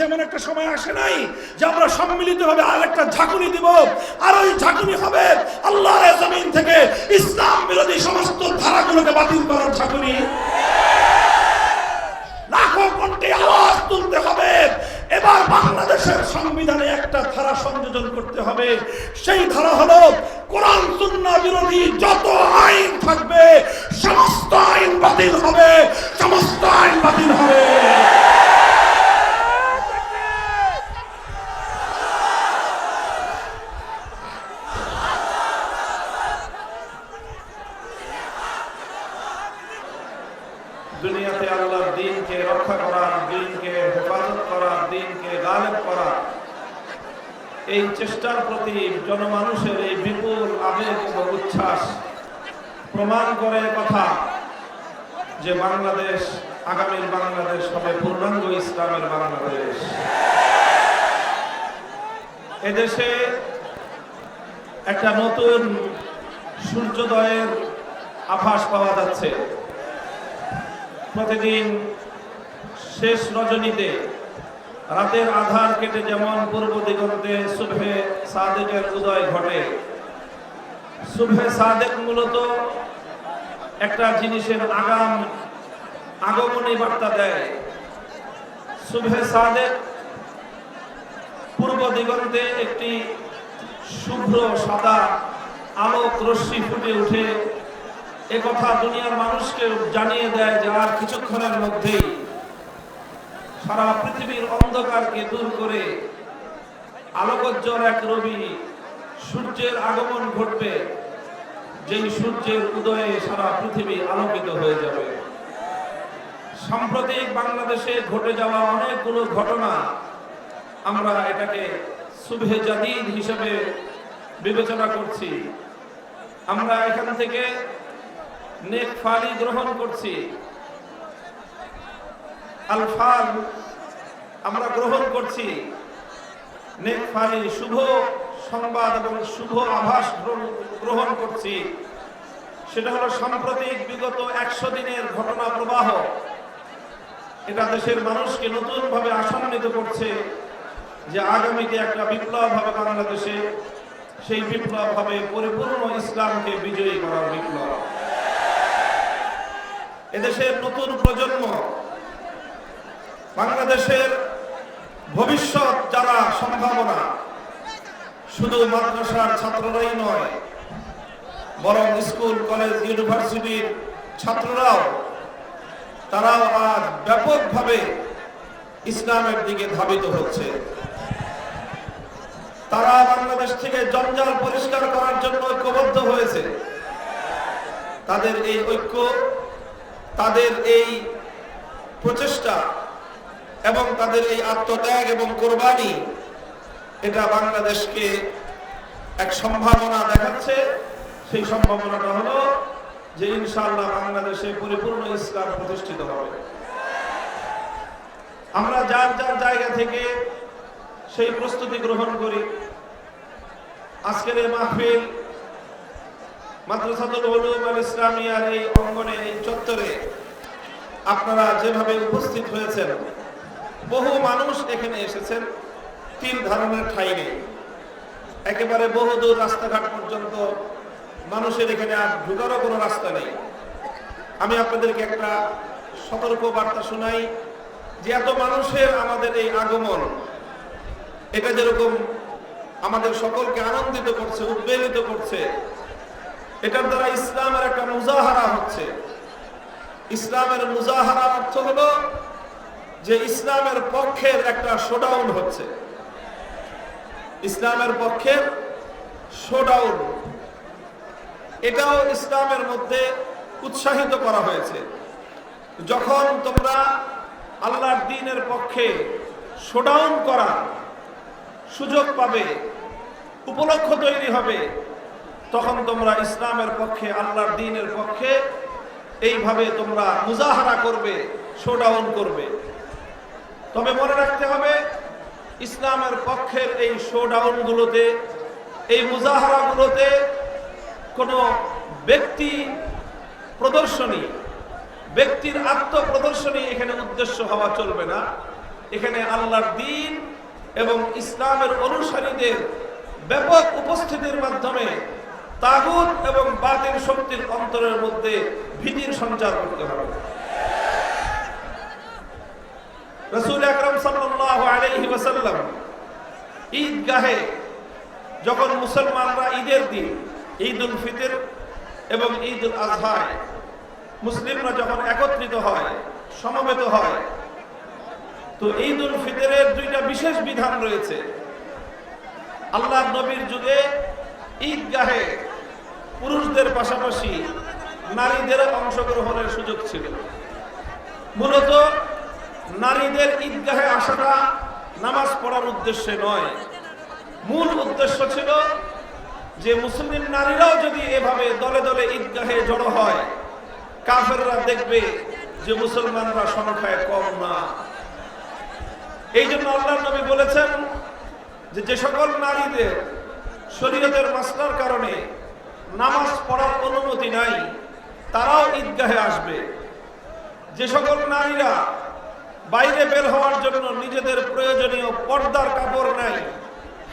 বাংলাদেশে এমন একটা সময় আসে নাই যে আমরা সম্মিলিতভাবে আরেকটা ঝাঁকুনি দিব, আর ওই ঝাঁকুনি হবে আল্লাহর জমিন থেকে ইসলাম বিরোধী সমস্ত ধারাগুলোকে বাতিল করার ঝাঁকুনি। লাখো কণ্ঠে আওয়াজ তুলতে হবে। এবার বাংলাদেশের সংবিধানে একটা ধারা সংযোজন করতে হবে। সেই ধারা হলো কোরআন সুন্নাহ বিরোধী যত আইন থাকবে সমস্ত আইন বাতিল হবে, সমস্ত আইন বাতিল হবে। দুনিয়াতে আল্লাহর দ্বীনকে রক্ষা করার, দ্বীনকে হেফাজত করার, দ্বীনকে গালেব করার এই চেষ্টার প্রতি জনমানুষের এই বিপুল আবেগ এবং উচ্ছ্বাস প্রমাণ করে কথা যে বাংলাদেশ, আগামীর বাংলাদেশ হবে পূর্ণাঙ্গ ইসলামের বাংলাদেশ। এদেশে একটা নতুন সূর্যোদয়ের আভাস পাওয়া যাচ্ছে। প্রতিদিন শেষ রজনীতে রাতের আধার কেটে যেমন পূর্ব দিগন্তে সুবহে সাদেকের উদয় ঘটে। সুবহে সাদেক মূলত একটা জিনিসের আগমনী বার্তা দেয়। সুবহে সাদেক পূর্ব দিগন্তে একটি শুভ্র সাদা আলোক রশ্মি ফুটে উঠে একথা দুনিয়ার মানুষকে জানিয়ে দেয় যে আর কিছুক্ষণের মধ্যেই সারা পৃথিবীর অন্ধকারকে দূর করে আলোকোজ্জ্বল এক রবি সূর্যের আগমন ঘটবে, যেই সূর্যের উদয়ে সারা পৃথিবী আলোকিত হয়ে যাবে। সাম্প্রতিক বাংলাদেশে ঘটে যাওয়া অনেকগুলো ঘটনা আমরা এটাকে সুবহে জাদিদ হিসেবে বিবেচনা করছি। আমরা এখান থেকে নেক ফালি গ্রহণ করছি। আল ফাল আমরা গ্রহণ করছি, নেক ফালি শুভ সংবাদ এবং শুভ আভাস গ্রহণ করছি। সেটা হলো সাম্প্রতিক বিগত 100 দিনের ঘটনা প্রবাহ। এটা দেশের মানুষকে নতুন ভাবে আশান্বিত করছে যে আগামীতে একটা বিপ্লব হবে বাংলাদেশে। সেই বিপ্লব হবে পরিপূর্ণ ইসলামকে বিজয়ী করার বিপ্লব। এদেশের নতুন প্রজন্ম, বাংলাদেশের ভবিষ্যৎ যারা সম্ভাবনা, শুধু মাদ্রাসার ছাত্ররাই নয়, বরং স্কুল, কলেজ, ইউনিভার্সিটির ছাত্ররাও, তারাও আজ ব্যাপকভাবে ইসলামের দিকে ধাবিত হচ্ছে। তারা বাংলাদেশ থেকে জঞ্জাল পরিষ্কার করার জন্য ঐক্যবদ্ধ হয়েছে। তাদের এই ঐক্য, তাদের এই প্রচেষ্টা এবং তাদের এই আত্মত্যাগ এবং কোরবানি, এটা বাংলাদেশকে এক সম্ভাবনা দেখাচ্ছে। সেই সম্ভাবনাটা হলো যে ইনশাআল্লাহ বাংলাদেশে পরিপূর্ণ ইসলাম প্রতিষ্ঠিত হবে। আমরা যার যার জায়গা থেকে সেই প্রস্তুতি গ্রহণ করি। আজকের এই মাহফিল মাদ্রাসাতুল উলুম আল ইসলামিয়ার এই অঙ্গনে, এই চত্বরে আপনারা যেভাবে উপস্থিত হয়েছেন, বহু মানুষ এখানে এসেছেন। তিন ধারণের ঠাঁই নেই, একেবারে বহুদূর রাস্তাঘাট পর্যন্ত মানুষের এখানে আর ঢুকারও কোনো রাস্তা নেই। আমি আপনাদেরকে একটা সতর্ক বার্তা শোনাই যে এত মানুষের আমাদের এই আগমন, এটা যেরকম আমাদের সকলকে আনন্দিত করছে, উদ্বেলিত করছে, এটার দ্বারা ইসলামের একটা মুজাহারা হচ্ছে। ইসলামের মুজাহারা অর্থ হলো যে ইসলামের পক্ষের একটা শোডাউন হচ্ছে। ইসলামের পক্ষের শোডাউন, এটাও ইসলামের মধ্যে উৎসাহিত করা হয়েছে। যখন তোমরা আল্লাহর দ্বীনের পক্ষে শোডাউন করা সুযোগ পাবে, উপলক্ষ তৈরি হবে, তখন তোমরা ইসলামের পক্ষে, আল্লাহর দ্বীনের পক্ষে এইভাবে তোমরা মুজাহারা করবে, শোডাউন করবে। তবে মনে রাখতে হবে, ইসলামের পক্ষের এই শোডাউনগুলোতে, এই মুজাহারাগুলোতে কোনো ব্যক্তি প্রদর্শনী, ব্যক্তির আত্মপ্রদর্শনী এখানে উদ্দেশ্য হওয়া চলবে না। এখানে আল্লাহর দ্বীন এবং ইসলামের অনুসারীদের ব্যাপক উপস্থিতির মাধ্যমে তাগুত এবং বাতিল শক্তির অন্তরের মধ্যে ভীতির সঞ্চার করতে হবে। রাসূল আকরাম সাল্লাল্লাহু আলাইহি ওয়াসাল্লাম ঈদগাহে যখন মুসলমানরা ঈদের দিন ঈদুল ফিতর এবং ঈদুল আজহায় মুসলিমরা যখন একত্রিত হয়, সমবেত হয়, তো ঈদুল ফিতরের দুইটা বিশেষ বিধান রয়েছে। আল্লাহর নবীর যুগে ঈদগাহে পুরুষদের পাশাপাশি নারীদের অংশগ্রহণের সুযোগ ছিল। মূলত নারীদের ঈদগাহে আসাটা নামাজ পড়ার উদ্দেশ্যে নয়, মূল উদ্দেশ্য ছিল যে মুসলিম নারীরাও যদি এভাবে দলে দলে ঈদগাহে জড়ো হয়, কাফেররা দেখবে যে মুসলমানরা সংখ্যায় কম না। এই জন্য আল্লাহর নবী বলেছেন যে সকল নারীদের শরীয়তের মাসলার কারণে নামাজ পড়ার অনুমতি নাই, তারাও ঈদগাহে আসবে। যে সকল নারীরা বাইরে বের হওয়ার জন্য নিজেদের প্রয়োজনীয় পর্দার কাপড় নাই,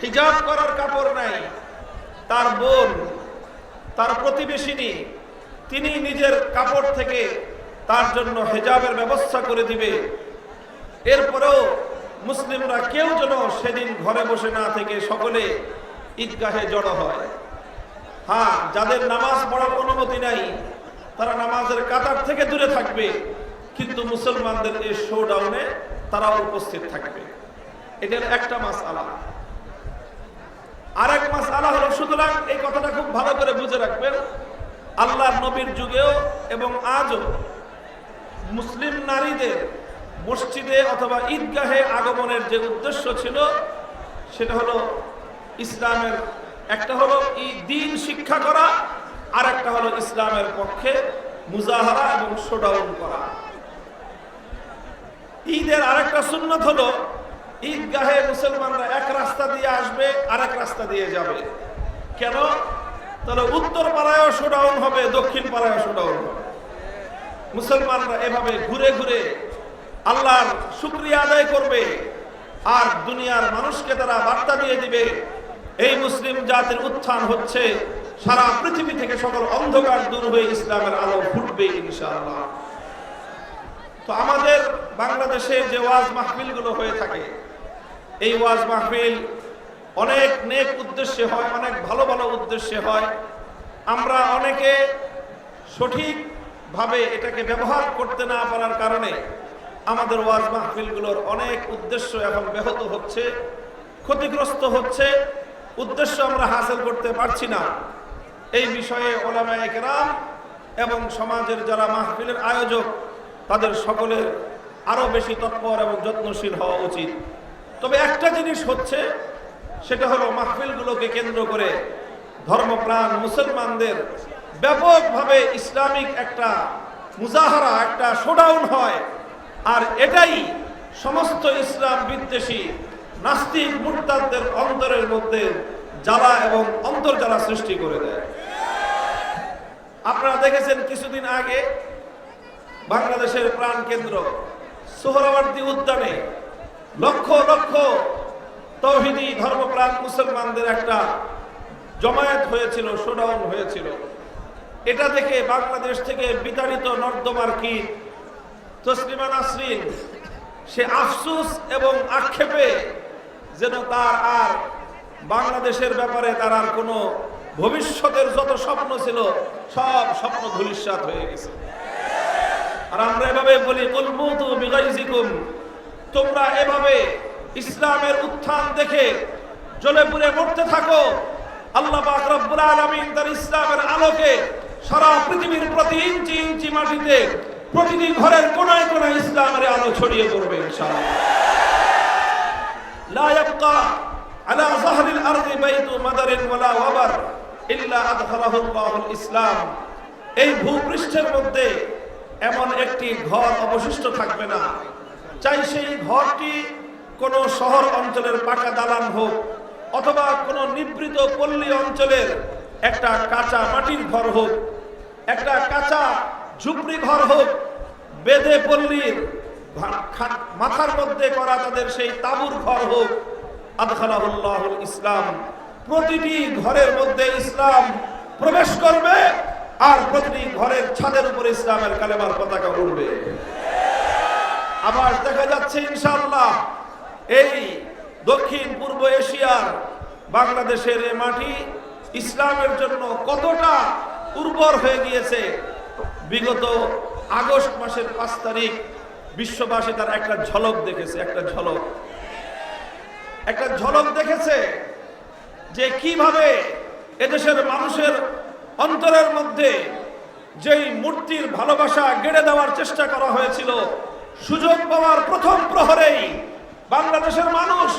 হিজাব করার কাপড় নাই, তার বোন, তার প্রতিবেশিনী, তিনি নিজের কাপড় থেকে তার জন্য হিজাবের ব্যবস্থা করে দিবে। এরপরেও মুসলিমরা কেউ যেন সেদিন ঘরে বসে না থেকে সকলে ঈদগাহে জড়ো হয়। হ্যাঁ, যাদের নামাজ পড়ার অনুমতি নাই তারা নামাজের কাতার থেকে দূরে থাকবে, কিন্তু মুসলমানদের এই শোডাউনে তারা উপস্থিত থাকবে। এটার একটা মাসআলা। আরেক মাসআলা হলো, সুতরাং এই কথাটা খুব ভালো করে বুঝে রাখবেন, আল্লাহর নবীর যুগেও এবং আজও মুসলিম নারীদের মসজিদে অথবা ঈদগাহে আগমনের যে উদ্দেশ্য ছিল সেটা হলো ইসলামের, একটা হলো দ্বীন শিক্ষা করা, আর একটা হলো ইসলামের পক্ষে মুজাহারা এবং শোডাউন করা। ঈদের আরেকটা সুন্নত হলো ঈদগাহে মুসলমানরা এক রাস্তা দিয়ে আসবে, আরেক রাস্তা দিয়ে যাবে। কেন? তাহলে উত্তর পাড়ায়ও শোডাউন হবে, দক্ষিণ পাড়ায়ও শোডাউন হবে। মুসলমানরা এভাবে ঘুরে ঘুরে আল্লাহর শুকরিয়া আদায় করবে আর দুনিয়ার মানুষকে তারা বার্তা দিয়ে দিবে এই মুসলিম জাতির উত্থান হচ্ছে, সারা পৃথিবী থেকে সকল অন্ধকার দূর হয়ে ইসলামের আলো ফুটবে ইনশাআল্লাহ। তো আমাদের বাংলাদেশে যে ওয়াজ মাহফিলগুলো হয়ে থাকে, এই ওয়াজ মাহফিল অনেক নেক উদ্দেশ্যে হয়, অনেক ভালো ভালো উদ্দেশ্যে হয়। আমরা অনেকে সঠিকভাবে এটাকে ব্যবহার করতে না পারার কারণে আমাদের ওয়াজ মাহফিলগুলোর অনেক উদ্দেশ্য এখন ব্যাহত হচ্ছে, ক্ষতিগ্রস্ত হচ্ছে, উদ্দেশ্য আমরা হাসিল করতে পারছি না। এই বিষয়ে উলামায়ে কেরাম এবং সমাজের যারা মাহফিলের আয়োজক তাদের সকলের আরো বেশি তৎপর এবং যত্নশীল হওয়া উচিত। তবে একটা জিনিস হচ্ছে, সেটা হলো মাহফিলগুলোকে কেন্দ্র করে ধর্মপ্রাণ মুসলমানদের ব্যাপকভাবে ইসলামিক একটা মুজাহারা, একটা শোডাউন হয়, আর এটাই সমস্ত ইসলাম বিদ্বেষী নাস্তিক মুরতাদদের অন্তরের মধ্যে জ্বালা এবং অন্তর্জ্বালা সৃষ্টি করে দেয়। আপনারা দেখেছেন কিছুদিন আগে বাংলাদেশের প্রাণ কেন্দ্র সোহরাওয়ার্দী উদ্যানে লক্ষ লক্ষ তৌহিদি ধর্মপ্রাণ মুসলমানদের একটা জমায়েত হয়েছিল, শোডাউন হয়েছিল। এটা দেখে বাংলাদেশ থেকে বিতাড়িত নর্দমার কীট তসলিমা নাসরিন সে আফসোস এবং আক্ষেপে যেন তার আর বাংলাদেশের ব্যাপারে তার আর কোনো ভবিষ্যতের যত স্বপ্ন ছিল সব স্বপ্ন ধূলিসাৎ হয়ে গেছে। আর আমরা এভাবে বলি, কুল মুতু বিগাইজিকুম, তোমরা এভাবে ইসলামের উত্থান দেখে জ্বলে পুড়ে মরতে থাকো। আল্লাহ পাক রব্বুল আলামিন তার ইসলামের আলোকে সারা পৃথিবীর প্রতি ইঞ্চি ইঞ্চি মাটিতে প্রতিটি ঘরের কোনায় কোনায় ইসলামের আলো ছড়িয়ে পড়বে ইনশাআল্লাহ। লা ইয়াবকা আলা যাহরিল আরদি বাইতু মাদারিন ওয়ালা ওয়াবার ইল্লা আদখালাহু আল্লাহুল ইসলাম। এই ভূপৃষ্ঠের মধ্যে এমন একটি ঘর অবশিষ্ট থাকবে না, চাই সেই ঘরটি কোনো শহর অঞ্চলের পাকা দালান হোক অথবা কোনো নিভৃত পল্লী অঞ্চলের একটা কাঁচা মাটির ঘর হোক, একটা কাঁচা ঝুপড়ি ঘর হোক, বেদে পল্লীর মাথার মধ্যে করা তাদের সেই তাবুর ঘর হোক, আদখালাহুল্লাহুল ইসলাম, প্রতিটি ঘরের মধ্যে ইসলাম প্রবেশ করবে আর প্রতিটি ঘরের ছাদের উপরে ইসলামের কালেমার পতাকা উড়বে। আবার দেখা যাচ্ছে ইনশাআল্লাহ এই দক্ষিণ পূর্ব এশিয়ার বাংলাদেশের এই মাটি ইসলামের জন্য কতটা উর্বর হয়ে গিয়েছে। বিগত আগস্ট মাসের 5 তারিখ বিশ্ববাসী তার একটা ঝলক দেখেছে, একটা ঝলক দেখেছে যে কিভাবে এদেশের মানুষের অন্তরের মধ্যে যেই মূর্তির ভালোবাসা গেড়ে দেওয়ার চেষ্টা করা হয়েছিল, সুযোগ পাওয়ার প্রথম প্রহরেই বাংলাদেশের মানুষ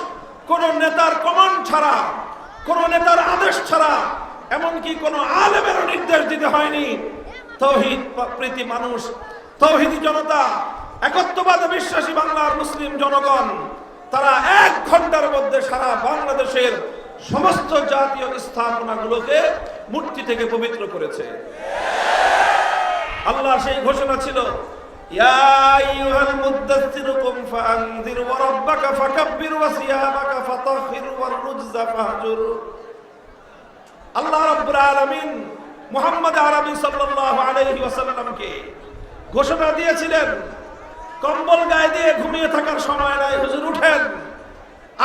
কোন নেতার কমান্ড ছাড়া, কোন নেতার আদেশ ছাড়া, এমনকি কোন আলেমের নির্দেশ দিতে হয়নি, তৌহিদ প্রীতি মানুষ, তৌহিদি জনতা, একত্ববাদে বিশ্বাসী বাংলার মুসলিম জনগণ, তারা 1 ঘন্টার মধ্যে সারা বাংলাদেশের সমস্ত জাতীয় স্থাপনাগুলোকে মূর্তি থেকে পবিত্র করেছে। আল্লাহ সেই ঘোষণা ছিল, ইয়া আইয়ুহাল মুদ্দাসসির কুম ফাআনযির ওয়া রাব্বাকা ফাকাব্বির ওয়া সিয়াবাকা ফাতাহহির ওয়ার রুজজা ফাহজুর। আল্লাহ রাব্বুল আলামিন মুহাম্মদ আরবি সাল্লাল্লাহু আলাইহি ওয়াসাল্লামকে ঘোষণা দিয়েছিলেন, কম্বল গায়ে দিয়ে ঘুমিয়ে থাকার সময় নাই, হুজুর উঠেন,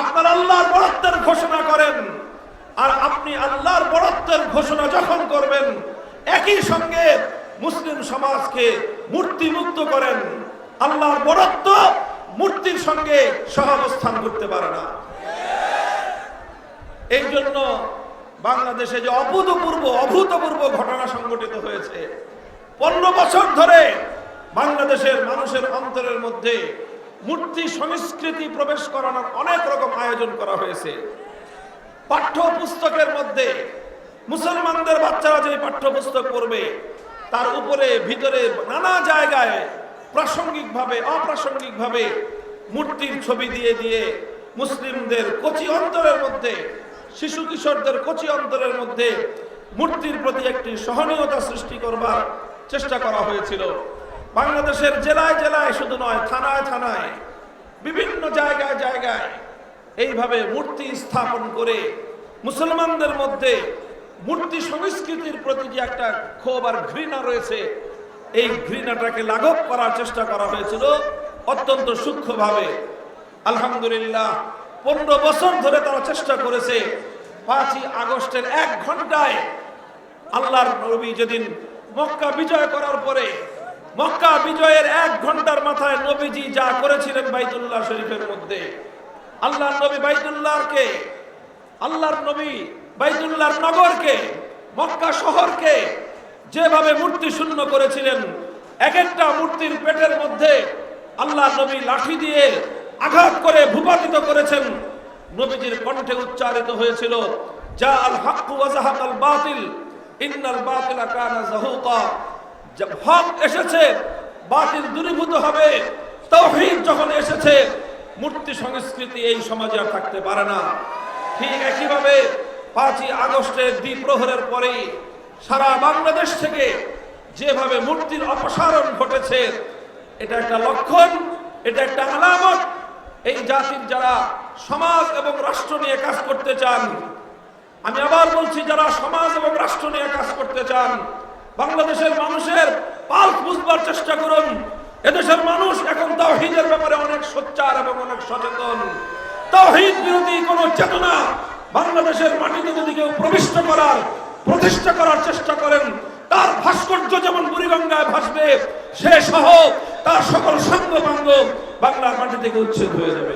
আপনার আল্লাহর বড়ত্বের ঘোষণা করেন। আর আপনি আল্লাহর বড়ত্বের ঘোষণা যখন করবেন, একই সঙ্গে মুসলিম সমাজকে মূর্তি মুক্ত করেন। আল্লাহর বড়ত্ব মূর্তির সঙ্গে সহাবস্থান করতে পারে না। এই জন্য বাংলাদেশে যে অভূতপূর্ব ঘটনা সংঘটিত হয়েছে, 15 বছর ধরে বাংলাদেশের মানুষের অন্তরের মধ্যে মূর্তি সংস্কৃতি প্রবেশ করানোর অনেক রকম আয়োজন করা হয়েছে। পাঠ্যপুস্তকের মধ্যে মুসলমানদের বাচ্চারা যে পাঠ্যপুস্তক পড়বে, তার উপরে ভিতরে নানা জায়গায় প্রাসঙ্গিকভাবে অপ্রাসঙ্গিকভাবে মূর্তির ছবি দিয়ে দিয়ে মুসলিমদের কচি অন্তরের মধ্যে, শিশু কিশোরদের কচি অন্তরের মধ্যে মূর্তির প্রতি একটি সহনীয়তা সৃষ্টি করবার চেষ্টা করা হয়েছিল। বাংলাদেশের জেলায় জেলায় শুধু নয়, থানায় থানায়, বিভিন্ন জায়গায় জায়গায় এইভাবে মূর্তি স্থাপন করে মুসলমানদের মধ্যে মূর্তি সংস্কৃতির প্রতি যে একটা ক্ষোভ আর ঘৃণা রয়েছে, এই ঘৃণাটাকে লাঘব করার চেষ্টা করা হয়েছিল অত্যন্ত সূক্ষ্মভাবে। আলহামদুলিল্লাহ 15 বছর ধরে তারা চেষ্টা করেছে। 5ই আগস্টের 1 ঘন্টায় আল্লাহর নবী যেদিন মক্কা বিজয় করার পরে, মক্কা বিজয়ের 1 ঘন্টার মাথায় নবীজি যা করেছিলেন বাইতুল্লাহ শরীফের মধ্যে, আল্লাহর নবী বাইতুল্লাহর নগরকে, মক্কা শহরকে যেভাবে মূর্তি শূন্য করেছিলেন, এক একটা মূর্তির পেটের মধ্যে আল্লাহর নবী লাঠি দিয়ে আঘাত করে ভূপাতিত করেছেন। নবীজির কণ্ঠে উচ্চারিত হয়েছিল, জা আল হক ওয়া যাহাকাল বাতিল ইন্নাল বাতিলা কানা যাহুকা। হক এসেছে, বাতিল দূরীভূত হবে। তাওহীদ যখন এসেছে, মূর্তি সংস্কৃতি এই সমাজে আর থাকতে পারে না। ঠিক একইভাবে 5ই আগস্টের দ্বিপ্রহরের পরেই সারা বাংলাদেশ থেকে যেভাবে মূর্তির অপসারণ ঘটেছে, এটা একটা লক্ষণ, এটা একটা আলামত। এই জাতির যারা সমাজ এবং রাষ্ট্র নিয়ে কাজ করতে চান, আমি আবার বলছি, যারা সমাজ এবং রাষ্ট্র নিয়ে কাজ করতে চান, বাংলাদেশের মানুষের পাল্স বুঝবার চেষ্টা করুন। এদেশের মানুষ এখন তাওহীদের ব্যাপারে অনেক সোচ্চার এবং অনেক সচেতন। তাওহীদ বিরোধী কোন চেতনা বাংলাদেশের মাটিতে যদি কেউ প্রতিষ্ঠা করার চেষ্টা করেন, তার ভাস্কর্য যেমন বুড়িগঙ্গায় ভাসবে, সে সহ তার সকল সাঙ্গপাঙ্গ বাংলার মাটি থেকে উচ্ছেদ হয়ে যাবে।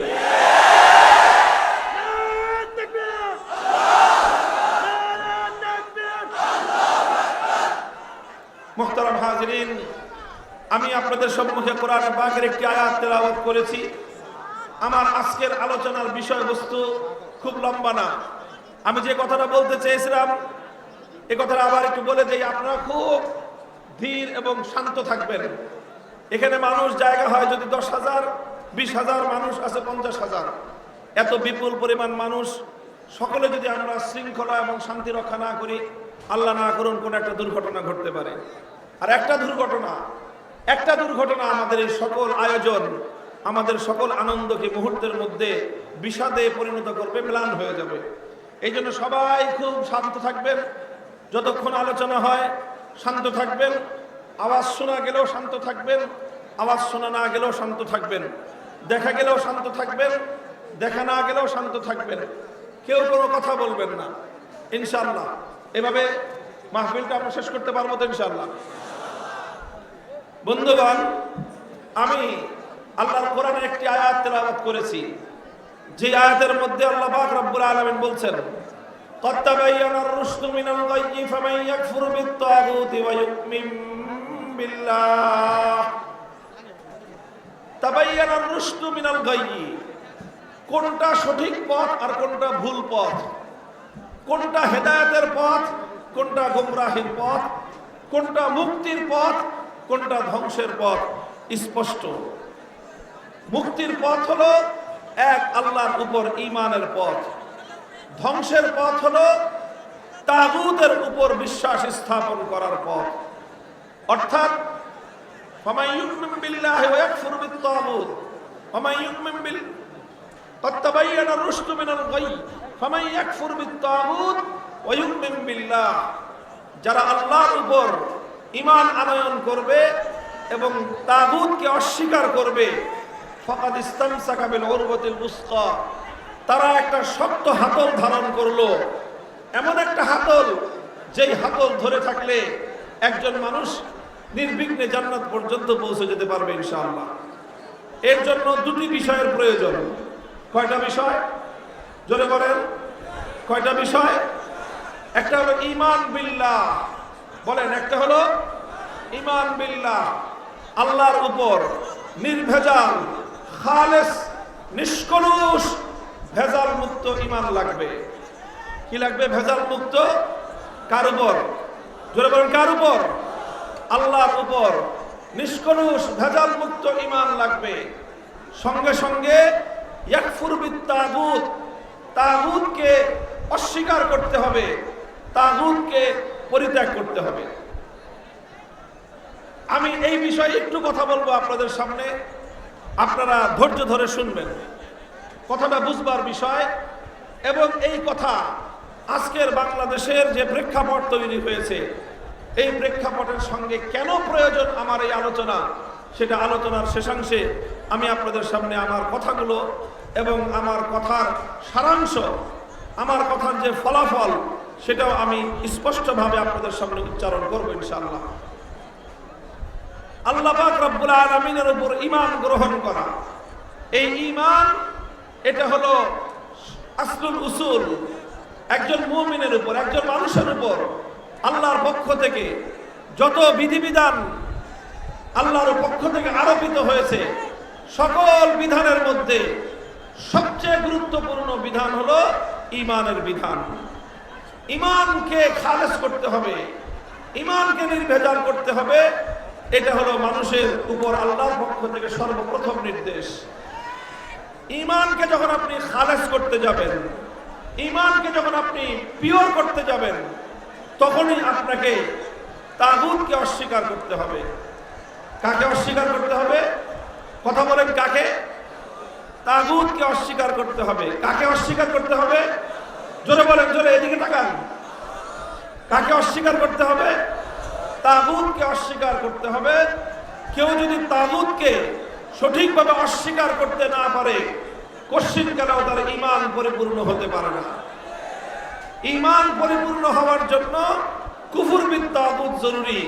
মুহতারাম হাজিরিন, আমি আপনাদের সম্মুখে কোরআনে পাকের একটি আয়াত তেলাওয়াত করেছি। আমার আজকের আলোচনার বিষয়বস্তু খুব লম্বা না। আমি যে কথাটা বলতে চেয়েছিলাম, এ কথাটা আবার একটু বলে দেই। আপনারা খুব ধীর এবং শান্ত থাকবেন। এখানে মানুষ জায়গা হয় যদি 10,000, 20,000 মানুষ আছে 50,000, এত বিপুল পরিমাণ মানুষ, সকলে যদি আমরা শৃঙ্খলা এবং শান্তি রক্ষা না করি, আল্লাহ না করুন কোন একটা দুর্ঘটনা ঘটতে পারে। আর একটা দুর্ঘটনা আমাদের এই সকল আয়োজন আমাদের সকল আনন্দকে মুহূর্তের মধ্যে বিষাদে পরিণত করবে, ম্লান হয়ে যাবে। এই জন্য সবাই খুব শান্ত থাকবেন। যতক্ষণ আলোচনা হয় শান্ত থাকবেন। আওয়াজ শোনা গেলেও শান্ত থাকবেন, আওয়াজ শোনা না গেলেও শান্ত থাকবেন। দেখা গেলেও শান্ত থাকবেন, দেখা না গেলেও শান্ত থাকবেন। কেউ কোনো কথা বলবেন না ইনশাআল্লাহ। এভাবে মাহফিলটা আমরা শেষ করতে পারবো তো ইনশাআল্লাহ। বন্ধুগণ, আমি আল্লাহর কোরআনের একটি আয়াত তেলাওয়াত করেছি, যে আয়াতের মধ্যে আল্লাহ পাক রব্বুল আলামিন বলছেন, قد تبين الرشد من الغي فمن يكفر بالطاغوت ويؤمن بالله تبين الرشد من الغي। কোনটা সঠিক পথ আর কোনটা ভুল পথ, কোনটা হেদায়েতের পথ, কোনটা গোমরাহির পথ, কোনটা মুক্তির পথ, কোনটা ধ্বংসের পথ স্পষ্ট। মুক্তির পথ হলো এক আল্লাহর উপর ঈমানের পথ, ধ্বংসের পথ হলো তাগুতের উপর বিশ্বাস স্থাপন করার পথ। অর্থাৎ ফামান ইউমিন বিল্লাহি ওয়া ইয়াকফুর বিত-তাগুত ফামান ইউমিন বিল قد تبين الرشد من الغي فمن يكفر بالطاغوت ويؤمن بالله। যারা আল্লাহর উপর ঈমান আনয়ন করবে এবং তাগুতকে অস্বীকার করবে, ফাকাদ ইসতামসাকা বিল উরওয়াতিল উসকা, তারা একটা শক্ত হাতল ধারণ করলো। এমন একটা হাতল, যেই হাতল ধরে থাকলে একজন মানুষ নির্বিঘ্নে জান্নাত পর্যন্ত পৌঁছে যেতে পারবে ইনশাআল্লাহ। এর জন্য দুটি বিষয়ের প্রয়োজন। কয়টা বিষয়? জোরে বলেন, কয়টা বিষয়? একটা হলো ঈমান বিল্লাহ, বলেন, একটা হলো ঈমান বিল্লাহ, আল্লাহর উপর নির্ভেজাল, খালেস, নিষ্কলুষ, ভেজাল মুক্ত ঈমান লাগবে। কি লাগবে? ভেজাল মুক্ত। কার উপর? জোরে বলেন, কার উপর? আল্লাহর উপর নিষ্কলুষ ভেজাল মুক্ত ঈমান লাগবে। সঙ্গে সঙ্গে ইয়াকফুর বিত-তাগুত, তাগুতকে অস্বীকার করতে হবে, তাগুতকে পরিত্যাগ করতে হবে। আমি এই বিষয়ে একটু কথা বলবো আপনাদের সামনে, আপনারা ধৈর্য ধরে শুনবেন। কথাটা বুঝবার বিষয়, এবং এই কথা আজকের বাংলাদেশের যে প্রেক্ষাপট তৈরি হয়েছে, এই প্রেক্ষাপটের সঙ্গে কেন প্রয়োজন আমার এই আলোচনা, সেটা আলোচনার শেষাংশে আমি আপনাদের সামনে আমার কথাগুলো এবং আমার কথার সারাংশ, আমার কথার যে ফলাফল, সেটাও আমি স্পষ্টভাবে আপনাদের সামনে উচ্চারণ করব ইনশাআল্লাহ। আল্লাহ পাক রব্বুল আলামিনের উপর ঈমান গ্রহণ করা, এই ঈমান, এটা হলো আসলুল উসুল। একজন মুমিনের উপর, একজন মানুষের উপর আল্লাহর পক্ষ থেকে যত বিধিবিধান আল্লাহর পক্ষ থেকে আরোপিত হয়েছে, সকল বিধানের মধ্যে সবচেয়ে গুরুত্বপূর্ণ বিধান হলো ঈমানের বিধান। ঈমানকে খালেস করতে হবে, ঈমানকে নির্ভেজাল করতে হবে। এটা হলো মানুষের উপর আল্লাহর পক্ষ থেকে সর্বপ্রথম নির্দেশ। ঈমানকে যখন আপনি খালেস করতে যাবেন, ঈমানকে যখন আপনি পিওর করতে যাবেন, তখনই আপনাকে তাগুতকে অস্বীকার করতে হবে। কাকে অস্বীকার করতে হবে? কথা বলেন, কাকে? তাগুতকে অস্বীকার করতে হবে। কাকে অস্বীকার করতে হবে? জোরে বলেন, জোরে, এদিকে তাকান। কাকে অস্বীকার করতে হবে? তাগুতকে অস্বীকার করতে হবে। কেউ যদি তাগুতকে সঠিকভাবে অস্বীকার করতে না পারে, কশ্চিন কালেও তার ঈমান পরিপূর্ণ হতে পারে না। ঈমান পরিপূর্ণ হওয়ার জন্য কুফর বিত তাগুত জরুরি।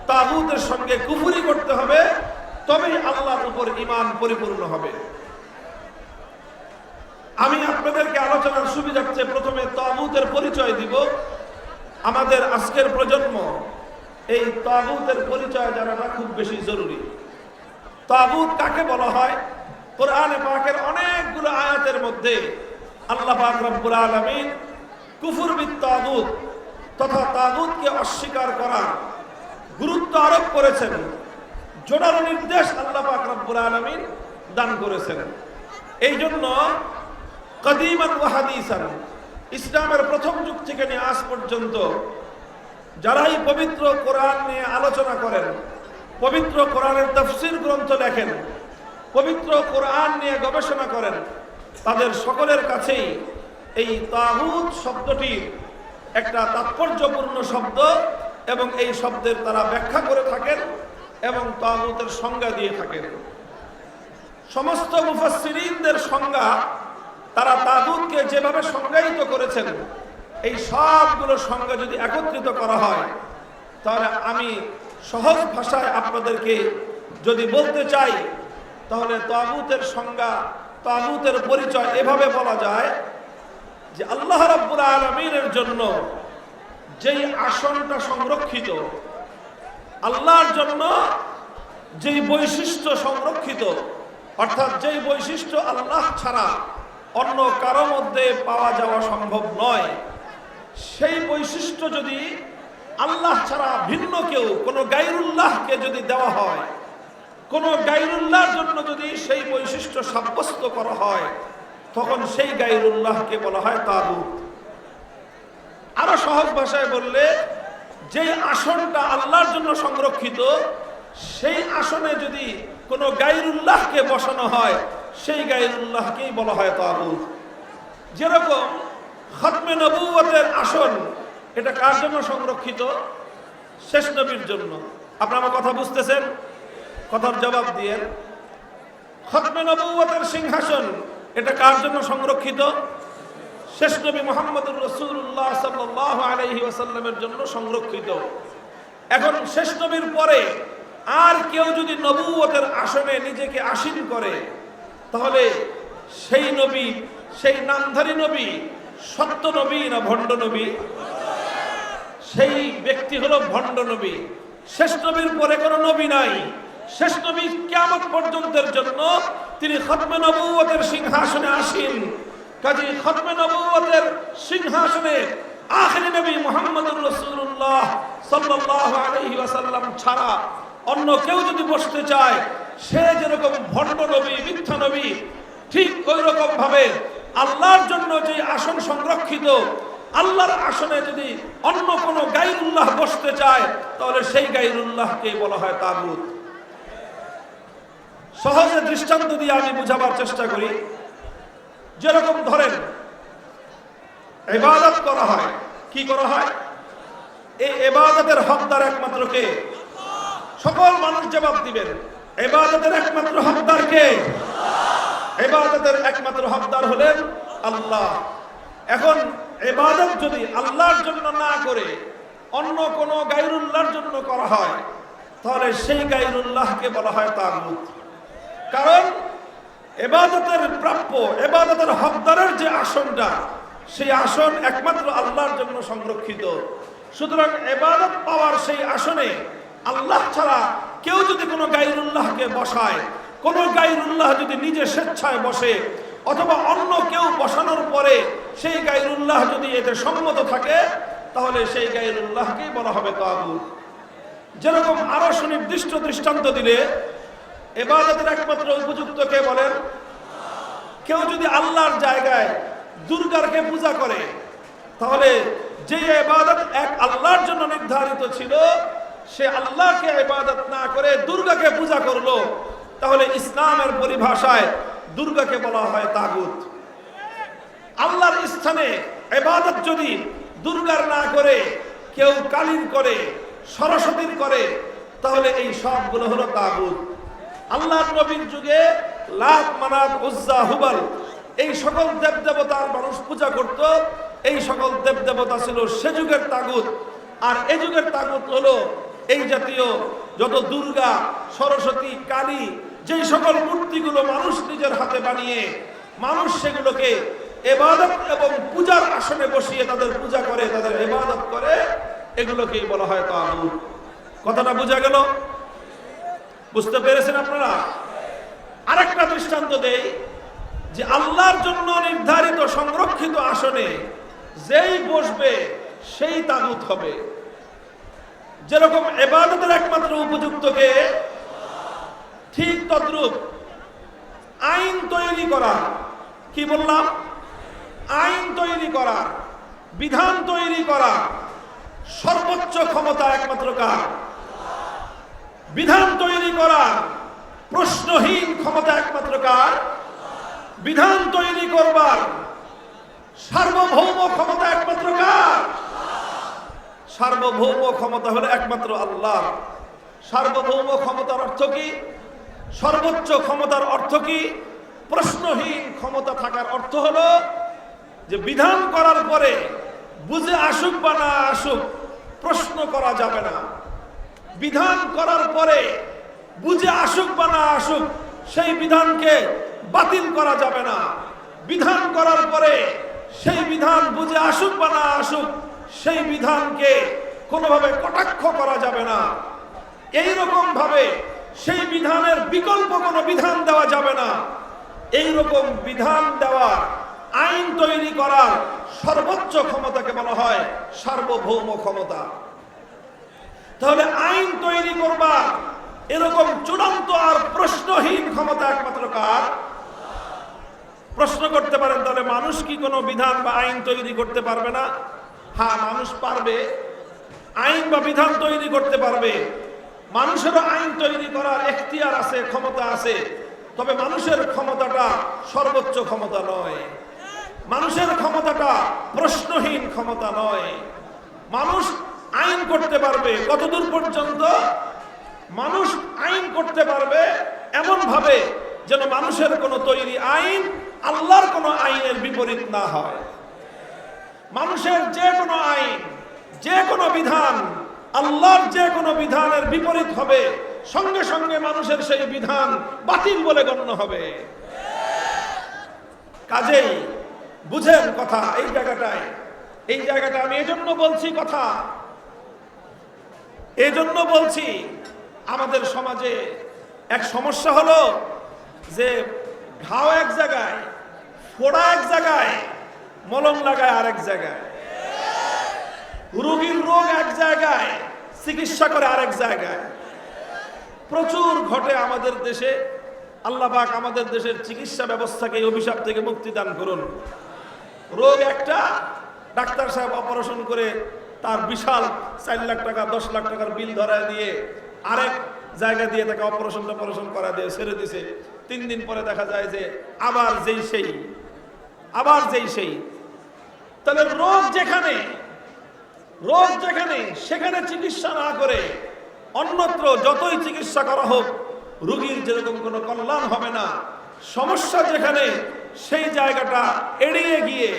তাগুতের সঙ্গে কুফরি করতে হবে, তবেই আল্লাহর উপর ঈমান পরিপূর্ণ হবে। আমি আপনাদেরকে আলোচনার সুবিধার্থে প্রথমে তাগুতের পরিচয় দিব। আমাদের আজকের প্রজন্ম এই তাগুতের পরিচয় জানাটা খুব বেশি জরুরি। তাগুত কাকে বলা হয়? কোরআনে পাকের অনেকগুলো আয়াতের মধ্যে আল্লাহ পাক রব্বুল আলামিন কুফর বিত তাগুত তথা তাগুতকে অস্বীকার করার গুরুত্ব আরোপ করেছেন, জোরালো নির্দেশ আল্লাহ পাক রব্বুল আলামিন দান করেছেন। এই জন্য কদিমান ওয়া হাদিসান, ইসলামের প্রথম যুগ থেকে নিয়ে আজ পর্যন্ত যারাই পবিত্র কোরআন নিয়ে আলোচনা করেন, পবিত্র কোরআনের তাফসীর গ্রন্থ লেখেন, পবিত্র কোরআন নিয়ে গবেষণা করেন, তাদের সকলের কাছেই এই তাগুত শব্দটির একটা তাৎপর্যপূর্ণ শব্দ এবং এই শব্দের তারা ব্যাখ্যা করে থাকেন এবং তাগুতের সংজ্ঞা দিয়ে থাকেন। সমস্ত মুফাসসিরিনদের সংজ্ঞা, তারা তাগুতকে যেভাবে সংজ্ঞায়িত করেছেন, এই সবগুলো সংজ্ঞা যদি একত্রিত করা হয়, তাহলে আমি সহজ ভাষায় আপনাদেরকে যদি বলতে চাই, তাহলে তাগুতের সংজ্ঞা, তাগুতের পরিচয় এভাবে বলা যায় যে আল্লাহ রাব্বুল আলামিনের জন্য যেই আসনটা সংরক্ষিত, আল্লাহর জন্য যেই বৈশিষ্ট্য সংরক্ষিত, অর্থাৎ যেই বৈশিষ্ট্য আল্লাহ ছাড়া অন্য কারো মধ্যে পাওয়া যাওয়া সম্ভব নয়, সেই বৈশিষ্ট্য যদি আল্লাহ ছাড়া ভিন্ন কেউ, কোনো গায়রুল্লাহকে যদি দেওয়া হয়, কোনো গায়রুল্লাহর জন্য যদি সেই বৈশিষ্ট্য সাব্যস্ত করা হয়, তখন সেই গায়রুল্লাহকে বলা হয় তাগুত। আরো সহজ ভাষায় বললে, যেই আসনটা আল্লাহর জন্য সংরক্ষিত, সেই আসনে যদি কোনো গায়রুল্লাহকে বসানো হয়, সেই গায়রুল্লাহকেই বলা হয় তাগুত। যেরকম খতমে নবুয়তের আসন, এটা কার জন্য সংরক্ষিত? শেষ নবীর জন্য। আপনারা আমার কথা বুঝতেছেন? কথার জবাব দিয়ে। খতমে নবুয়তের সিংহাসন, এটা কার জন্য সংরক্ষিত? শেষ নবী মুহাম্মদুর রাসূলুল্লাহ সাল্লাল্লাহু আলাইহি ওয়াসাল্লামের জন্য সংরক্ষিত। এখন শেষ নবীর পরে আর কেউ যদি নবুয়তের আসনে নিজেকে আসীন করে, তাহলে সেই নবী, সেই নামধারী নবী সত্য নবী না ভণ্ড নবী? সেই ব্যক্তি হলো ভণ্ড নবী। শেষ নবীর পরে কোনো নবী নাই। শেষ নবী কিয়ামত পর্যন্তের জন্য তিনি খতমে নবুয়তের সিংহাসনে আসীন। কাজেই খতমে নবুয়তের সিংহাসনে আখিরি নবী মুহাম্মদুর রাসূলুল্লাহ সাল্লাল্লাহু আলাইহি ওয়াসাল্লাম ছাড়া অন্য কেউ যদি বসতে চায়, সে যেরকম ভণ্ড নবী, মিথ্যা নবী, ঠিক ওই রকম ভাবে আল্লাহর জন্য যে আসন সংরক্ষিত, আল্লাহর আসনে যদি অন্য কোনো গায়রুল্লাহ বসতে চায়, তাহলে সেই গায়রুল্লাহকে বলা হয় তাগুত। সহজে দৃষ্টান্ত দিয়ে আমি বুঝাবার চেষ্টা করি। যেরকম ধরেন, ইবাদত করা হয়, কি করা হয়? এই ইবাদতের হকদার একমাত্র কে? সকল মানুষ জবাব দিবেন, ইবাদতের একমাত্র হকদার কে? ইবাদতের একমাত্র হকদার হলেন আল্লাহ। এখন ইবাদত যদি আল্লাহর জন্য না করে অন্য কোনো গায়রুল্লাহর জন্য করা হয়, তাহলে সেই গায়রুল্লাহকে বলা হয় তাগুত। কারণ ইবাদতের প্রাপ্য, ইবাদতের হকদারের যে আসনটা, সেই আসন একমাত্র আল্লাহর জন্য সংরক্ষিত। সুতরাং ইবাদত পাওয়ার সেই আসনে আল্লাহ ছাড়া কেউ যদি কোনো গায়রুল্লাহকে বসায়, কোনো গায়রুল্লাহ যদি নিজে স্বেচ্ছায় বসে, অথবা অন্য কেউ বসানোর পরে সেই গায়রুল্লাহ যদি এতে সম্মত থাকে, তাহলে সেই গায়রুল্লাহকেই বলা হবে তাগুত। যেরকম আরো সুনির্দিষ্ট দৃষ্টান্ত দিলে, ইবাদতের একমাত্র উপযুক্ত কে বলেন? কেউ যদি আল্লাহর জায়গায় দুর্গাকে পূজা করে, তাহলে যে ইবাদত এক আল্লাহর জন্য নির্ধারিত ছিল, সে আল্লাহকে ইবাদত না করে দুর্গাকে পূজা করলো, তাহলে ইসলামের পরিভাষায় দুর্গাকে বলা হয় তাগুত। আল্লাহর স্থানে ইবাদত যদি দুর্গার না করে কেউ কালীর করে, সরস্বতীর করে, তাহলে এই সবগুলো হলো তাগুত। আল্লাহর নবীর যুগে লাত, মানাত, উজ্জা, হুবল, এই সকল দেবদেবতার মানুষ পূজা করত। এই সকল দেবদেবতা ছিল সে যুগের তাগুত। আর এ যুগের তাগুত হলো এই জাতীয় যত দুর্গা, সরস্বতী, কালী, যেই সকল মূর্তিগুলো মানুষ নিজের হাতে বানিয়ে মানুষ সেগুলোকে ইবাদত এবং পূজার আসনে বসিয়ে তাদের পূজা করে, তাদের ইবাদত করে, এগুলোকেই বলা হয় তাগুত। কথাটা বোঝা গেল? বুঝতে পেরেছেন আপনারা? আরেকটা দৃষ্টান্ত দেই, যে আল্লাহর জন্য নির্ধারিত সংরক্ষিত আসনে যেই বসবে সেই তাগুত হবে। যেরকম ইবাদতের একমাত্র উপযুক্ত কে, ঠিক তদ্রূপ আইন তৈরি করা, কি বললাম? আইন তৈরি করা, বিধান তৈরি করা, সর্বোচ্চ ক্ষমতা একমাত্র কার? বিধান তৈরি করা, প্রশ্নহীন ক্ষমতা একমাত্র কার? বিধান তৈরি করবার সার্বভৌম ক্ষমতা একমাত্র কার? সার্বভৌম ক্ষমতা হলো একমাত্র আল্লাহ। সার্বভৌম ক্ষমতার অর্থ কি? সর্বোচ্চ ক্ষমতার অর্থ কি? প্রশ্নহীন ক্ষমতা থাকার অর্থ হলো যে বিধান করার পরে বুঝে আসুক বা না আসুক প্রশ্ন করা যাবে না। বিধান করার পরে বুঝে আসুক বা না আসুক সেই বিধানকে বাতিল করা যাবে না। বিধান করার পরে সেই বিধান বুঝে আসুক বা না আসুক সেই বিধানকে কোনোভাবে কটাক্ষ করা যাবে না। এই রকম ভাবে সেই বিধানের বিকল্প কোনো বিধান দেওয়া যাবে না। এই রকম বিধান দেওয়া, আইন তৈরি করার সর্বোচ্চ ক্ষমতাকে বলা হয় সার্বভৌম ক্ষমতা। তাহলে আইন তৈরি করবার এরকম চূড়ান্ত আর প্রশ্নহীন ক্ষমতা একমাত্র কার? প্রশ্ন করতে পারেন, তাহলে মানুষ কি কোনো বিধান বা আইন তৈরি করতে পারবে না? হ্যাঁ, মানুষ পারবে, আইন বা বিধান তৈরি করতে পারবে। মানুষেরও আইন তৈরি করার এখতিয়ার আছে, ক্ষমতা আছে। তবে মানুষের ক্ষমতাটা সর্বোচ্চ ক্ষমতা নয়। মানুষের ক্ষমতাটা প্রশ্নহীন ক্ষমতা নয়। মানুষ আইন করতে পারবে কতদূর পর্যন্ত? মানুষ আইন করতে পারবে এমন ভাবে যেন মানুষের কোনো তৈরি আইন আল্লাহর কোনো আইনের বিপরীত না হয়। মানুষের যে কোনো আইন, যে কোনো বিধান আল্লাহর যে কোনো বিধানের বিপরীত হবে, সঙ্গে সঙ্গে মানুষের সেই বিধান বাতিল বলে গণ্য হবে। কাজেই বুঝেন কথা এই জায়গাটায়। এই জায়গাটা আমি এজন্য বলছি, কথা এজন্য বলছি, আমাদের সমাজে এক সমস্যা হলো যে ঘাও এক জায়গায়, ফোড়া এক জায়গায়, মলম লাগায় আরেক জায়গায়, রোগীর রোগ এক জায়গায়, চিকিৎসা করে আরেক জায়গায়। প্রচুর ঘটে আমাদের দেশে। আল্লাহ পাক আমাদের দেশের চিকিৎসা ব্যবস্থাকে এই অভিশাপ থেকে মুক্তি দান করুন। রোগ একটা, ডাক্তার সাহেব অপারেশন করে তার বিশাল 4 লাখ টাকা 10 লাখ টাকার বিল ধরায় দিয়ে আরেক জায়গা দিয়ে তাকে অপারেশন করা দিয়ে ছেড়ে দিছে। 3 দিন পরে দেখা যায় যে আবার যেই সেই। তাহলে রোগ যেখানে সেখানে চিকিৎসা না করে অন্যত্র যতই চিকিৎসা করা হোক রোগীর যেরকম কোনো কল্যাণ হবে না। সমস্যা যেখানে সেই জায়গাটা এড়িয়ে গিয়ে,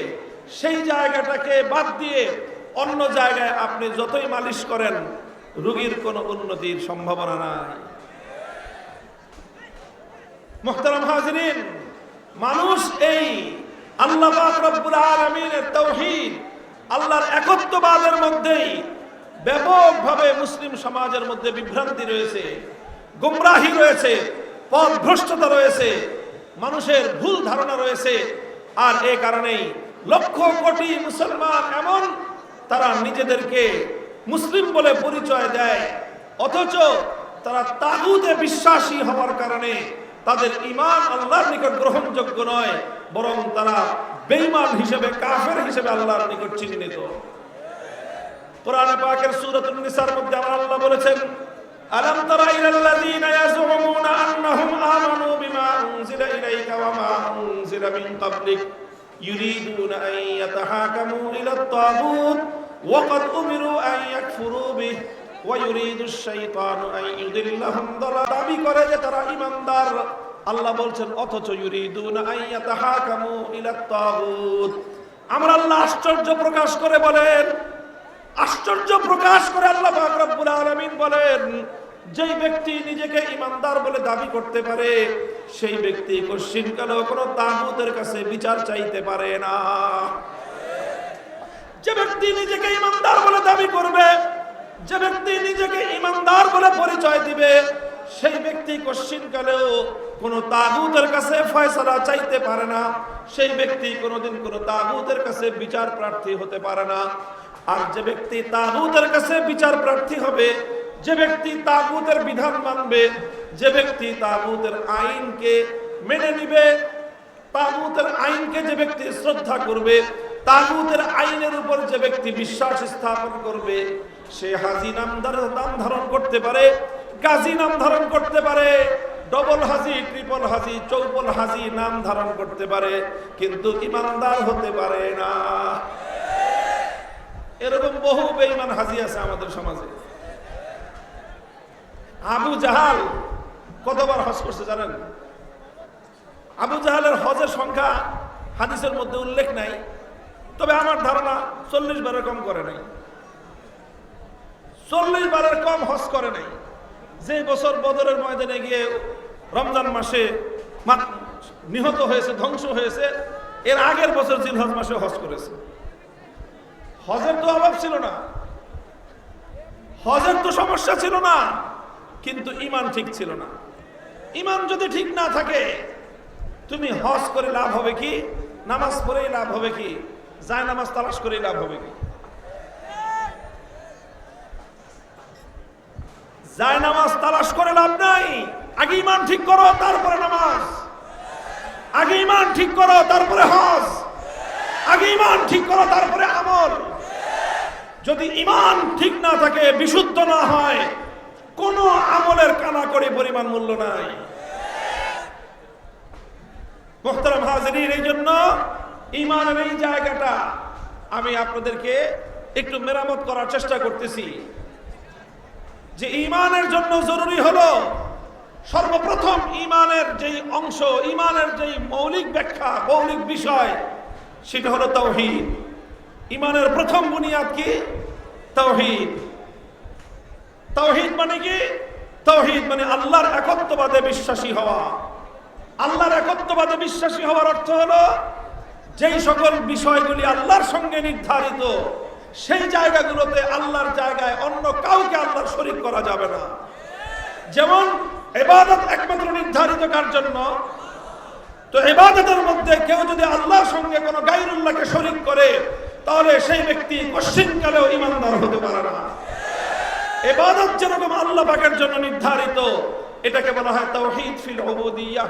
সেই জায়গাটাকে বাদ দিয়ে অন্য জায়গায় আপনি যতই মালিশ করেন রোগীর কোনো উন্নতির সম্ভাবনা নাই। মুহতারাম হাজিরিন, মানুষ এই আল্লাহ পাক রব্বুল আলামিনের তাওহীদ, আল্লাহর একত্ববাদের মধ্যেই ব্যাপকভাবে মুসলিম সমাজের মধ্যে বিভ্রান্তি রয়েছে, গুমরাহি রয়েছে, পথভ্রষ্টতা রয়েছে, মানুষের ভুল ধারণা রয়েছে। আর এই কারণেই লক্ষ কোটি মুসলমান এমন তারা নিজেদেরকে মুসলিম বলে পরিচয় দেয়, অথচ তারা তাগুতে বিশ্বাসী হওয়ার কারণে তাদের ঈমান আল্লাহর নিকট গ্রহণযোগ্য নয়, বরং তারা বেঈমান হিসেবে, কাফের হিসেবে আল্লাহর নিকট চিহ্নিত। কোরআন পাকের সূরাতুন নিসার মধ্যে আমার আল্লাহ বলেছেন, আলাম তারা ইলাল্লাযীনা ইয়াজুমুনা আন্নাহুম আমানু বিমা উনজিলা ইলাইকা ওয়া মা উনজিলা মিন ক্বাবলিক ইউরিদুনা আন ইয়াতাহাকামু ইলাত তাগুত ওয়া ক্বাদ উমিরু আন ইয়াকফুরু বিহি ওয়া ইউরিদুশ শাইতানু আন ইউদিল্লাহুম দালালা। দাবি করে যে তারা ঈমানদার, আল্লাহ বলছেন, অথচ ইউরিদুনা আন ইয়াতাহাকামু ইলাত তাগুত। আমরা আল্লাহ আশ্চর্য প্রকাশ করে বলেন, আশ্চর্য প্রকাশ করে আল্লাহ পাক রব্বুল আলামিন বলেন, যেই ব্যক্তি নিজেকে ঈমানদার বলে দাবি করতে পারে সেই ব্যক্তি কশিনকালেও কোনো তাগুতের কাছে বিচার চাইতে পারে না। যে ব্যক্তি নিজেকে ঈমানদার বলে দাবি করবে, যে ব্যক্তি নিজেকে ঈমানদার বলে পরিচয় দিবে, সেই ব্যক্তি কশিনকালেও কোনো তাগুতের কাছে ফয়সালা চাইতে পারে না। সেই ব্যক্তি কোনোদিন কোনো তাগুতের কাছে বিচার প্রার্থী হতে পারে না। আর যে ব্যক্তি তাগুতের কাছে বিচার প্রার্থী হবে, যে ব্যক্তি তাগুতের বিধান মানবে, যে ব্যক্তি তাগুতের আইনকে মেনে নিবে, তাগুতের আইনকে যে ব্যক্তি শ্রদ্ধা করবে, তাগুতের আইনের উপর যে ব্যক্তি বিশ্বাস স্থাপন করবে, সে হাজী নাম ধারণ করতে পারে, গাজী নাম ধারণ করতে পারে, ডবল হাজি, ট্রিপল হাজি, চৌপল হাজি নাম ধারণ করতে পারে, কিন্তু ইমানদার হতে পারে না। এরকম বহু বেঈমান হাজি আছে আমাদের সমাজে। আবু জাহাল কতবার হজ করছে জানেন? আবু জাহালের হজের সংখ্যা হাদিসের মধ্যে উল্লেখ নাই, তবে আমার ধারণা 40 বারের কম করে নাই। 40 বারের কম হজ করে নাই। যে বছর বদরের ময়দানে গিয়ে রমজান মাসে নিহত হয়েছে, ধ্বংস হয়েছে, এর আগের বছর জিলহজ মাসে হজ করেছে। হজের তো অভাব ছিল না, হজের তো সমস্যা ছিল না, কিন্তু ঈমান ঠিক ছিল না। ঈমান যদি ঠিক না থাকে, তুমি হজ করে লাভ হবে কি? নামাজ পড়েই লাভ হবে কি? যায় নামাজ তালাশ করেই লাভ হবে কি? যায় নামাজ তালাশ করে লাভ নাই। আগে ঈমান ঠিক করো, তারপরে নামাজ। আগে ঈমান ঠিক করো, তারপরে হজ। আগে ঈমান ঠিক করো, তারপরে আমল। যদি ঈমান ঠিক না থাকে, বিশুদ্ধ না হয়, কোন আমলের কানাকড়ি পরিমাণ মূল্য নাই। মুহতারাম হাজিরিন, এই জন্য ঈমানের এই জায়গাটা আমি আপনাদেরকে একটু মেরামত করার চেষ্টা করতেছি। যে ঈমানের জন্য জরুরি হলো সর্বপ্রথম ঈমানের যেই অংশ, ঈমানের যেই মৌলিক ব্যাখ্যা, মৌলিক বিষয়, সেটা হলো তাওহীদ। ঈমানের প্রথম বুনিয়াদ কি? তাওহীদ। তাওহীদ মানে কি? তাওহীদ মানে আল্লাহর একত্ববাদে বিশ্বাসী হওয়া। আল্লাহর একত্ববাদে বিশ্বাসী হওয়ার অর্থ হলো যেই সকল বিষয়গুলি আল্লাহর সঙ্গে নির্ধারিত, সেই জায়গাগুলোতে আল্লাহর জায়গায় অন্য কাউকে আল্লাহর শরীক করা যাবে না। যেমন ইবাদত একমাত্র নির্ধারিত কার জন্য? তো ইবাদতের মধ্যে কেউ যদি আল্লাহর সঙ্গে কোনো গায়রুল্লাহকে শরীক করে, তাহলে সেই ব্যক্তি কশিনকালেও ঈমানদার হতে পারে না। ইবাদত যেরকম আল্লাহ পাকের জন্য নির্ধারিত, এটাকে বলা হয় তাওহীদ ফিল উবুদিয়্যাহ,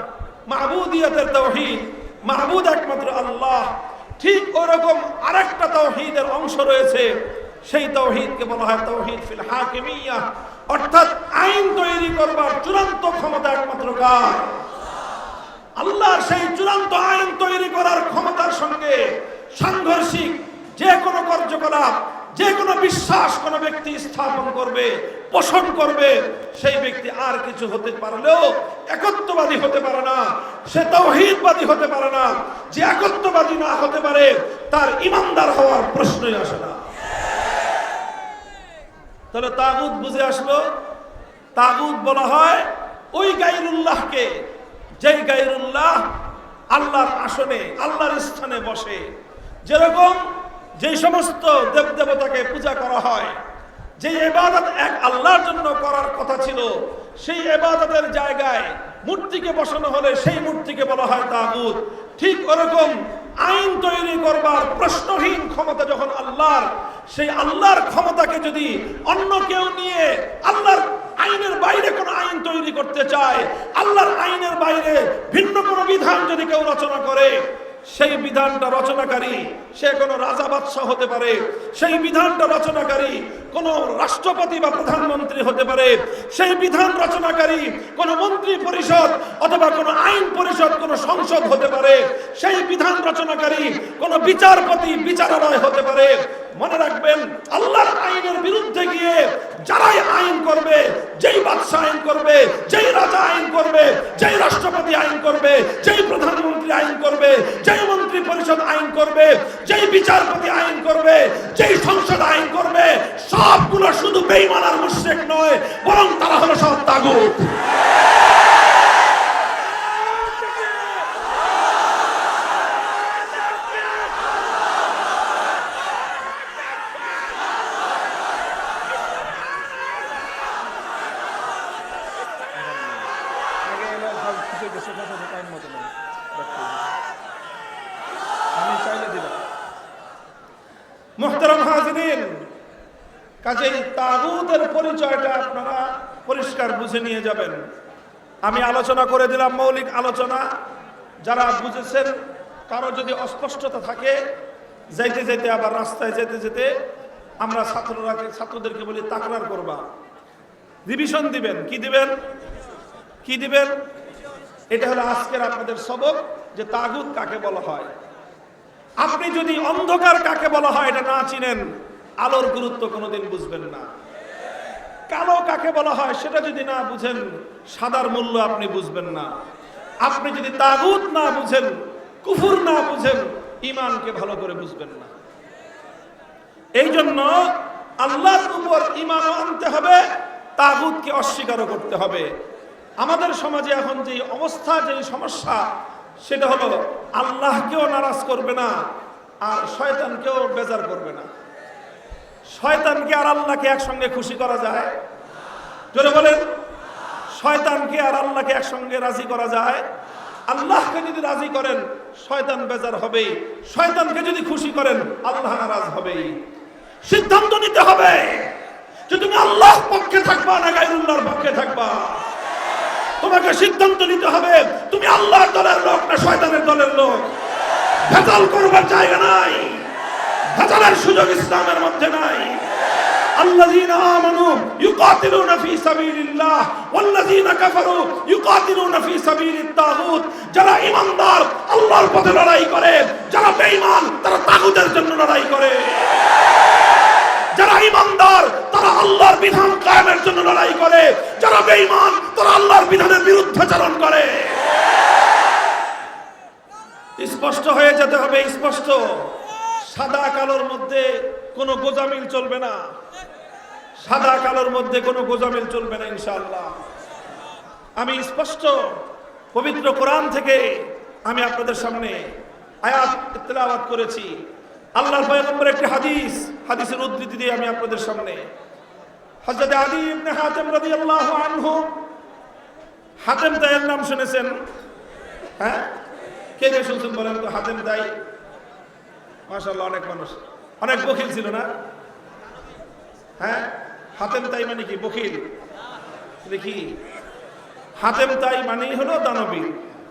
মাবুদিয়াতের তাওহীদ। মাবুদ একমাত্র আল্লাহ। ঠিক ওরকম আরেকটা তাওহীদের অংশ রয়েছে, সেই তাওহীদকে বলা হয় তাওহীদ ফিল হাকিমিয়্যাহ, অর্থাৎ আইন তৈরি করবার চূড়ান্ত ক্ষমতা একমাত্র কার? আল্লাহর। সেই চূড়ান্ত আইন তৈরি করার ক্ষমতার সঙ্গে সাংঘর্ষিক যে কোনো কার্যকলাপ, যে কোনো বিশ্বাস কোন ব্যক্তি স্থাপন করবে, পোষণ করবে, সেই ব্যক্তি আর কিছু হতে পারলেও একত্ববাদী হতে পারে না, সে তাওহীদবাদী হতে পারে না। যে একত্ববাদী না হতে পারে, তার ঈমানদার হওয়ার প্রশ্নই আসে না। তাহলে তাগুত বুঝে আসলো। তাগুত বলা হয় ওই গায়রুল্লাহকে, যেই গায়রুল্লাহ আল্লাহর আসনে, আল্লাহর স্থানে বসে। যেরকম যে সমস্ত দেবদেবতাকে পূজা করা হয়, যে ইবাদত এক আল্লাহর জন্য করার কথা ছিল, সেই ইবাদতের জায়গায় মূর্তিকে বসানো হলে সেই মূর্তিকে বলা হয় তাগুত। ঠিক ওরকম আইন তৈরি করবার প্রশ্নহীন ক্ষমতা যখন আল্লাহর, সেই আল্লাহর ক্ষমতাকে যদি অন্য কেউ নিয়ে আল্লাহর আইনের বাইরে কোনো আইন তৈরি করতে চায়, আল্লাহর আইনের বাইরে ভিন্ন কোনো বিধান যদি কেউ রচনা করে, সেই বিধানটা রচনাকারী সে কোনো রাজা বাদশাহ হতে পারে, সেই বিধানটা রচনাকারী কোনো রাষ্ট্রপতি বা প্রধানমন্ত্রী হতে পারে, সেই বিধান রচনাকারী কোনো মন্ত্রী পরিষদ অথবা কোনো আইন পরিষদ, কোনো সংসদ হতে পারে, সেই বিধান রচনাকারী কোনো বিচারপতি, বিচারালয় হতে পারে। মনে রাখবেন, আল্লাহর আইনের বিরুদ্ধে গিয়ে যারাই আইন করবে, যেই বাদশাহ আইন করবে, যেই রাজা আইন করবে, যেই রাষ্ট্রপতি আইন করবে, যেই প্রধানমন্ত্রী আইন করবে, যেই মন্ত্রী পরিষদ আইন করবে, যেই বিচারপতি আইন করবে, যেই সংসদ আইন করবে, সবগুলো শুধু বেঈমান আর মুশরিক নয়, বরং তারা হলো সব তাগুত। মুহতারাম হাজিরিন, কাজেই তাগুতের পরিচয়টা আপনারা পরিষ্কার বুঝে নিয়ে যাবেন। আমি আলোচনা করে দিলাম মৌলিক আলোচনা, যারা বুঝেছেন। কারো যদি অস্পষ্টতা থাকে, যাইতে যাইতে আবার রাস্তায় যেতে যেতে আমরা ছাত্রদেরকে বলি তাকরার করবা, রিভিশন দিবেন। কি দিবেন? কি দিবেন? এটা হলো আজকের আপনাদের সবক, যে তাগুত কাকে বলা হয়। আপনি যদি অন্ধকার কাকে বলা হয় এটা না চিনেন, আলোর গুরুত্ব কোনোদিন বুঝবেন না। কালো কাকে বলা হয় সেটা যদি না বুঝেন, সাদার মূল্য আপনি বুঝবেন না। আপনি যদি তাগুত না বুঝেন, কুফর না বুঝেন, ঈমানকে ভালো করে বুঝবেন না। এই জন্য আল্লাহর উপর ঈমান আনতে হবে, তাগুতকে অস্বীকার করতে হবে। আমাদের সমাজে এখন যে অবস্থা, যে সমস্যা, সেটা হলো আল্লাহকেও নারাজ করবে না আর শয়তানকেও বেজার করবে না। শয়তানকে আর আল্লাহকে একসঙ্গে খুশি করা যায়? জোরে বলেন। শয়তানকে আর আল্লাহকে একসঙ্গে রাজি করা যায়? আল্লাহকে যদি রাজি করেন শয়তান বেজার হবেই, শয়তানকে যদি খুশি করেন আল্লাহ নারাজ হবেই। সিদ্ধান্ত নিতে হবে যে তুমি আল্লাহর পক্ষে থাকবা না গায়রুল্লাহর পক্ষে থাকবা। তোমাকে সিদ্ধান্ত নিতে হবে তুমি আল্লাহর দলের লোক না শয়তানের দলের লোক। ভেজাল করবার জায়গা নাই, ভেজালের সুযোগ ইসলামের মধ্যে নাই। الذين آمنوا يقاتلون في سبيل الله والذين كفروا يقاتلون في سبيل الطاغوت। যারা ঈমানদার আল্লাহর পথে লড়াই করে, যারা বেঈমান তারা তাগুতের জন্য লড়াই করে। যারা ঈমানদার তারা আল্লাহর বিধান কায়েমের জন্য লড়াই করে, যারা বেঈমান তারা আল্লাহর বিধানের বিরুদ্ধাচরণ করে। স্পষ্ট হয়ে যেতে হবে, স্পষ্ট। সাদা কালোর মধ্যে কোনো গোজামিল চলবে না, সাদা কালোর মধ্যে কোনো গোজামিল চলবে না ইনশাআল্লাহ। আমি স্পষ্ট পবিত্র কোরআন থেকে আমি আপনাদের সামনে আয়াত তেলাওয়াত করেছি। আল্লাহর পয়গম্বরের একটি হাদিসের উদ্ধৃতি দিয়ে আমি আপনাদের সামনে। হযরত আদী ইবনে হাতেম রাদিয়াল্লাহু আনহু, হাতেম তাইয়ের নাম শুনেছেন? হ্যাঁ, কে কে শুনছেন বলেন তো? হাতেম তাই, মাশাআল্লাহ, অনেক মানুষ, অনেক বখিল ছিল না? হ্যাঁ, হাতেম তাই মানে কি? বখিল? দেখি, হাতেম তাই মানেই হলো দানবীর।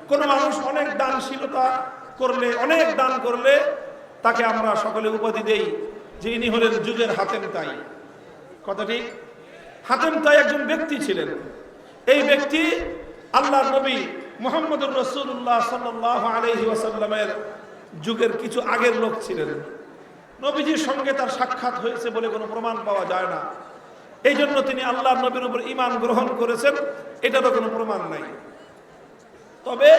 কোন মানুষ অনেক দানশীলতা করলে, অনেক দান করলে তাকে আমরা সকলে উপাধি দেই যে ইনি হলেন যুগের হাতেম তাই। কথা ঠিক? হাতেম তাই একজন ব্যক্তি ছিলেন। এই ব্যক্তি আল্লাহর নবী মুহাম্মদুর রাসূলুল্লাহ সাল্লাল্লাহু আলাইহি ওয়াসাল্লামের যুগের কিছু আগের লোক ছিলেন। নবীজির সঙ্গে তার সাক্ষাৎ হয়েছে বলে কোনো প্রমাণ পাওয়া যায় না। এই জন্য তিনি আল্লাহর নবীর উপর ঈমান গ্রহণ করেছেন, এটারও কোনো প্রমাণ নাই। তবে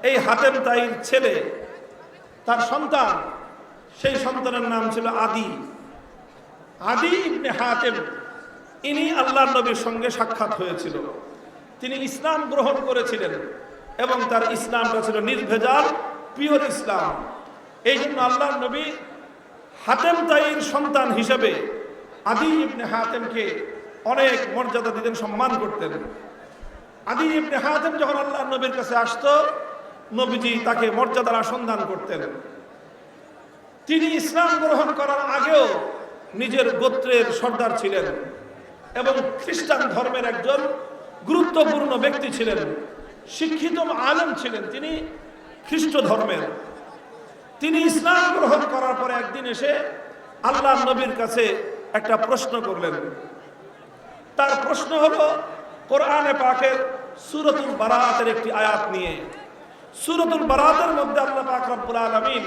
এই হাতেম তাইর ছেলে, তার সন্তান, সেই সন্তানের নাম ছিল আদী ইবনে হাতেম। ইনি আল্লাহর নবীর সঙ্গে সাক্ষাৎ হয়েছিল, তিনি ইসলাম গ্রহণ করেছিলেন এবং তার ইসলামটা ছিল নির্ভেজাল, পিওর ইসলাম। এই জন্য আল্লাহর নবী হাতেম তাইর সন্তান হিসেবে আদী ইবনে হাতেমকে অনেক মর্যাদা দিতেন, সম্মান করতেন। আদী ইবনে হাতেম যখন আল্লাহর নবীর কাছে আসতো, নবীজি তাকে মর্যাদার আসন দান করতেন। তিনি ইসলাম গ্রহণ করার আগেও নিজের গোত্রের সর্দার ছিলেন এবং খ্রিস্টান ধর্মের একজন গুরুত্বপূর্ণ ব্যক্তি ছিলেন, শিক্ষিত আলেম ছিলেন তিনি খ্রিস্ট ধর্মের। তিনি ইসলাম গ্রহণ করার পরে একদিন এসে আল্লাহর নবীর কাছে একটা প্রশ্ন করলেন। তার প্রশ্ন হলো কোরআনে পাকের সূরাতুল বারাআতের একটি আয়াত নিয়ে। সূরাতুল বারাআতের মধ্যে আল্লাহ পাক রব্বুল আলামিন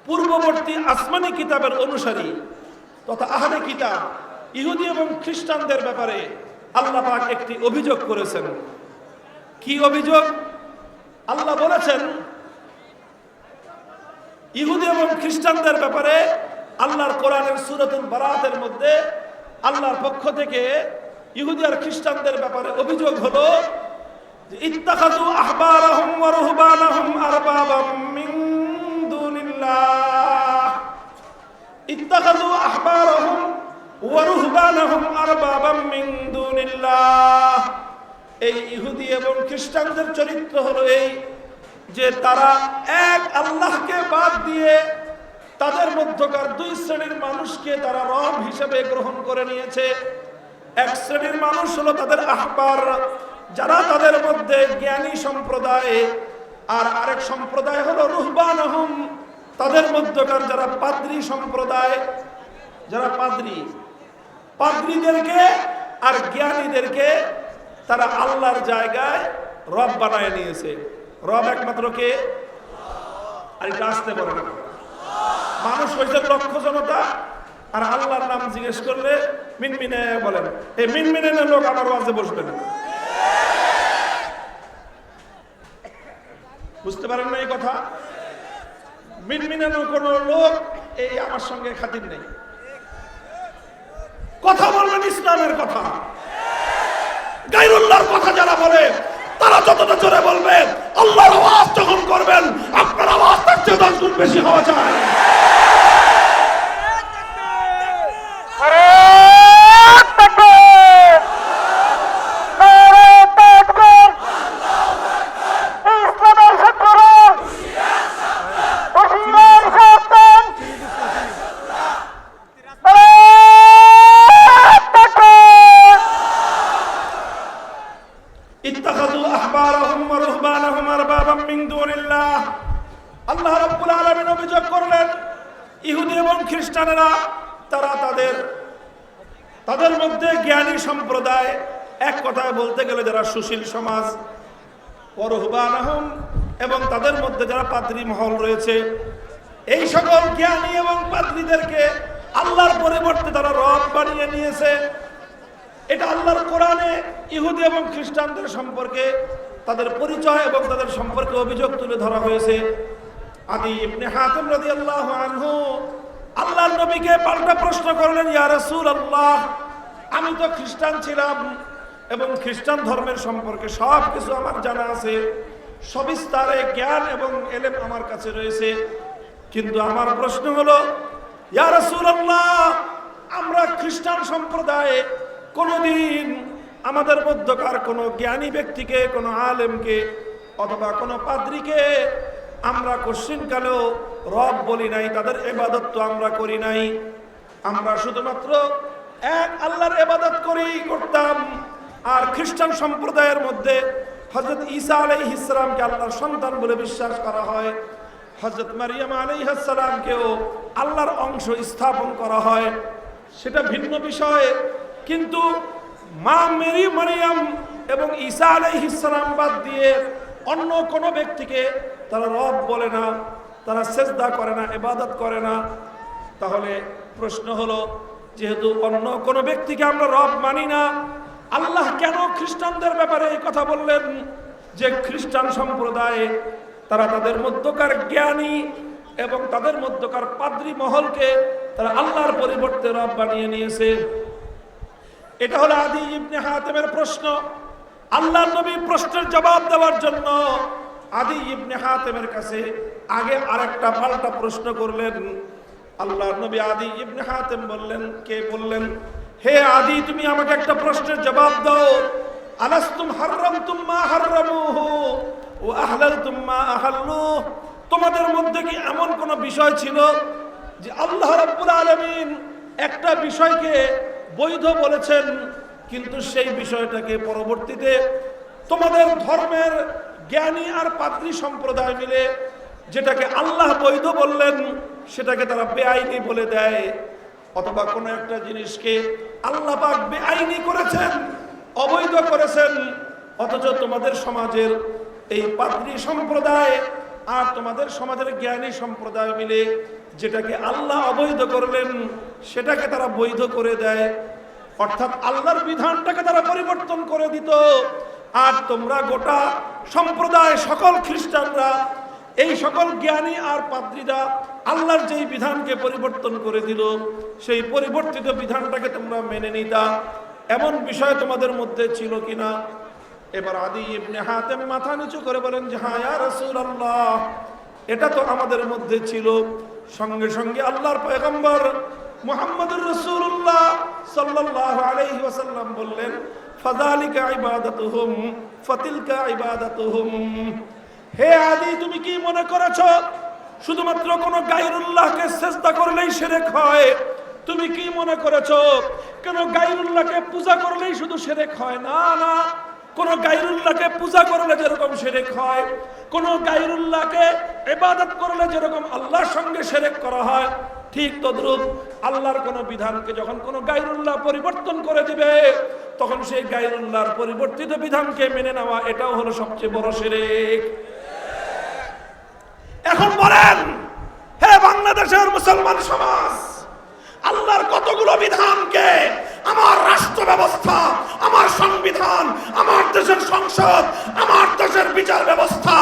পূর্ববর্তী আসমানি কিতাবের অনুসারী তথা আহলে কিতাব ইহুদি এবং খ্রিস্টানদের ব্যাপারে আল্লাহ পাক একটি অভিযোগ করেছেন। কি অভিযোগ? আল্লাহ বলেছেন ইহুদি এবং খ্রিস্টানদের ব্যাপারে আল্লাহর কোরআনের সূরাতুল বারাআতের মধ্যে আল্লাহর পক্ষ থেকে ইহুদি আর খ্রিস্টানদের ব্যাপারে অভিযোগ হলো যে ইত্তাখাযু আহবারাহুম ওয়া রুহবানাহুম আরবাবাম মিন দুনিল্লাহ। ইত্তাখাযু আহবারাহুম ওয়া রুহবানাহুম আরবাবাম মিন দুনিল্লাহ। এই ইহুদি এবং খ্রিস্টানদের চরিত্র হলো এই যে তারা এক আল্লাহকে বাদ দিয়ে তাদের মধ্যকার দুই শ্রেণীর মানুষকে তারা রব হিসেবে গ্রহণ করে নিয়েছে। এক শ্রেণীর মানুষ হলো তাদের আহবার, যারা তাদের মধ্যে জ্ঞানী সম্প্রদায়, আর আরেক সম্প্রদায় হলো রুহবানহুম, তাদের মধ্যকার যারা পাদ্রী সম্প্রদায়, যারা পাদ্রীদেরকে আর জ্ঞানীদেরকে তারা আল্লাহর জায়গায় রব বানায় নিয়েছে। রব একমাত্র কে? আর এটা আসতে পারে না। মানুষ হয়েছে লক্ষ জনতা, আর আল্লাহর নাম জিজ্ঞেস করলে মিনমিনে বলেন। এই মিনমিনে লোক আমার ওয়াজে বসবে না। বুঝতে পারেন না এই কথা? মিনমিনানো কোন লোক এই আমার সঙ্গে খাতির নেই। কথা বলবেন ইসলামের কথা, গায়রুল্লাহর কথা যারা বলে তারা যতটা জোরে বলবেন, আল্লাহর আওয়াজ যখন করবেন আপনার আওয়াজ তার চেয়ে 10 গুণ বেশি হওয়া চাই। আল্লাহ রাব্বুল আলামিন অভিযোগ করলেন ইহুদি এবং খ্রিস্টানেরা তারা তাদের মধ্যে জ্ঞানী সম্প্রদায়, এক কথায় বলতে গেলে যারা সুশীল সমাজ, ওয়ারুহবানাহুম, এবং তাদের মধ্যে যারা পাদ্রী মহল রয়েছে, এই সকল জ্ঞানী এবং পাদ্রীদেরকে আল্লাহর পরিবর্তে তারা রব বানিয়ে নিয়েছে। এটা আল্লাহর কোরআনে ইহুদি এবং খ্রিস্টানদের সম্পর্কে তাদের পরিচয় এবং তাদের সম্পর্কে অভিযোগ তুলে ধরা হয়েছে। আদি ইবনে হাতিম রাদিয়াল্লাহু আনহু আল্লাহর নবীকে পাল্টা প্রশ্ন করলেন, ইয়া রাসূলুল্লাহ, আমি তো খ্রিস্টান ছিলাম এবং খ্রিস্টান ধর্মের সম্পর্কে সব কিছু আমার জানা আছে, সবিস্তারে জ্ঞান এবং ইলম আমার কাছে রয়েছে, কিন্তু আমার প্রশ্ন হলো, ইয়া রাসূলুল্লাহ, আমরা খ্রিস্টান সম্প্রদায়ে কোনোদিন আমাদের মধ্যকার কোনো জ্ঞানী ব্যক্তিকে, কোনো আলেমকে অথবা কোনো পাদ্রীকে আমরা কোশ্চিনকালেও রব বলি নাই, তাদের ইবাদত তো আমরা করি নাই। আমরা শুধুমাত্র এক আল্লাহর ইবাদত করতাম। আর খ্রিস্টান সম্প্রদায়ের মধ্যে হযরত ঈসা আলাইহিস সালামকে আল্লাহর সন্তান বলে বিশ্বাস করা হয়, হযরত মারিয়াম আলাইহিস সালামকেও আল্লাহর অংশ স্থাপন করা হয়, সেটা ভিন্ন বিষয়। কিন্তু মা মারিয়াম এবং ঈসা আলাইহিস সালাম বাদ দিয়ে অন্য কোনো ব্যক্তিকে তারা রব বলে না, তারা সেজদা করে না, ইবাদত করে না। তাহলে প্রশ্ন হলো, যেহেতু অন্য কোনো ব্যক্তিকে আমরা রব মানি না, আল্লাহ কেন খ্রিস্টানদের ব্যাপারে এই কথা বললেন যে খ্রিস্টান সম্প্রদায়ে তারা তাদের মধ্যকার জ্ঞানী এবং তাদের মধ্যকার পাদ্রী মহলকে তারা আল্লাহর পরিবর্তে রব বানিয়ে নিয়েছে? এটা হলো আদি ইবনে হাতিমের প্রশ্ন। আল্লাহর নবী প্রশ্নের জবাব দেওয়ার জন্য আদি ইবনে হাতিমের কাছে আগে আরেকটা পাল্টা প্রশ্ন করলেন। আল্লাহর নবী আদি ইবনে হাতিম বললেন, হে আদি, তুমি আমাকে একটা প্রশ্নের জবাব দাও। আলাস্তুম হাররামতুম মা হাররামুহু ওয়া আহলালতুম মা আহাল্লুহু, তোমাদের মধ্যে কি এমন কোন বিষয় ছিল যে আল্লাহ রাব্বুল আলামিন একটা বিষয়কে বৈধ বলেছেন, কিন্তু সেই বিষয়টাকে পরবর্তীতে তোমাদের ধর্মের জ্ঞানী আর পাদ্রী সম্প্রদায় মিলে যেটাকে আল্লাহ বৈধ বললেন সেটাকে তারা বেআইনি বলে দেয়, অথবা কোনো একটা জিনিসকে আল্লাহ পাক বেআইনি করেছেন, অবৈধ করেছেন, অথচ তোমাদের সমাজের এই পাদ্রী সম্প্রদায় আর তোমাদের সমাজের জ্ঞানী সম্প্রদায় মিলে যেটাকে আল্লাহ অবৈধ করলেন সেটাকে তারা বৈধ করে দেয়। অর্থাৎ আল্লাহর বিধানটাকে তারা পরিবর্তন করে দিত। আর তোমরা গোটা সম্প্রদায়, সকল খ্রিস্টানরা, এই সকল জ্ঞানী আর পাদ্রীরা আল্লাহর যেই বিধানকে পরিবর্তন করে দিল সেই পরিবর্তিত বিধানটাকে তোমরা মেনে নিতা। এমন বিষয় তোমাদের মধ্যে ছিল কিনা? এবার আদি ইবনে হাতিম মাথা নিচু করে বলেন যে হ্যাঁ ইয়া রাসূলুল্লাহ, এটা তো আমাদের মধ্যে ছিল। সঙ্গে সঙ্গে আল্লাহর পয়গম্বর মুহাম্মদুর রাসূলুল্লাহ সাল্লাল্লাহু আলাইহি ওয়াসাল্লাম বললেন, ফাযালিকা ইবাদাতুহুম ফাতিলকা ইবাদাতুহুম। হে আদি, তুমি কি মনে করেছো শুধুমাত্র কোন গায়রুল্লাহকে সিজদা করলেই শিরক হয়? তুমি কি মনে করেছো কেন গায়রুল্লাহকে পূজা করলেই শুধু শিরক হয়? না না, কোন গায়রুল্লাহকে পূজা করলে যেরকম শিরক হয়, কোন গায়রুল্লাহকে ইবাদত করলে যেরকম আল্লাহর সঙ্গে শিরক করা হয়, ঠিক তদ্রূপ আল্লাহর কোন বিধানকে যখন কোন গায়রুল্লাহ পরিবর্তন করে দিবে, তখন সেই গায়রুল্লাহর পরিবর্তিত বিধানকে মেনে নেওয়া এটাও হলো সবচেয়ে বড় শিরক। এখন বলেন, হে বাংলাদেশের মুসলমান সমাজ, আল্লাহর কতগুলো বিধানকে আমার রাষ্ট্র ব্যবস্থা, আমার সংবিধান, আমার দেশের সংসদ, আমার দেশের বিচার ব্যবস্থা,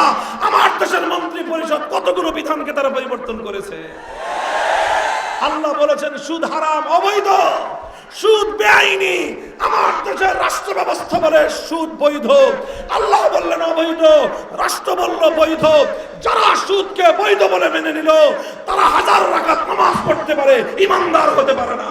আমার দেশের মন্ত্রী পরিষদ কতগুলো বিধানকে তারা পরিবর্তন করেছে। আল্লাহ বলেছেন সুদ হারাম, অবৈধ, সুদ বেআইনি। আমার দেশের রাষ্ট্র ব্যবস্থা বলে সুদ বৈধ, আল্লাহ বললেন অবৈধ, রাষ্ট্র বলল বৈধ। যারা সুদকে বৈধ বলে মেনে নিল তারা হাজার রাকাত নামাজ পড়তে পারে, ইমানদার হতে পারে না।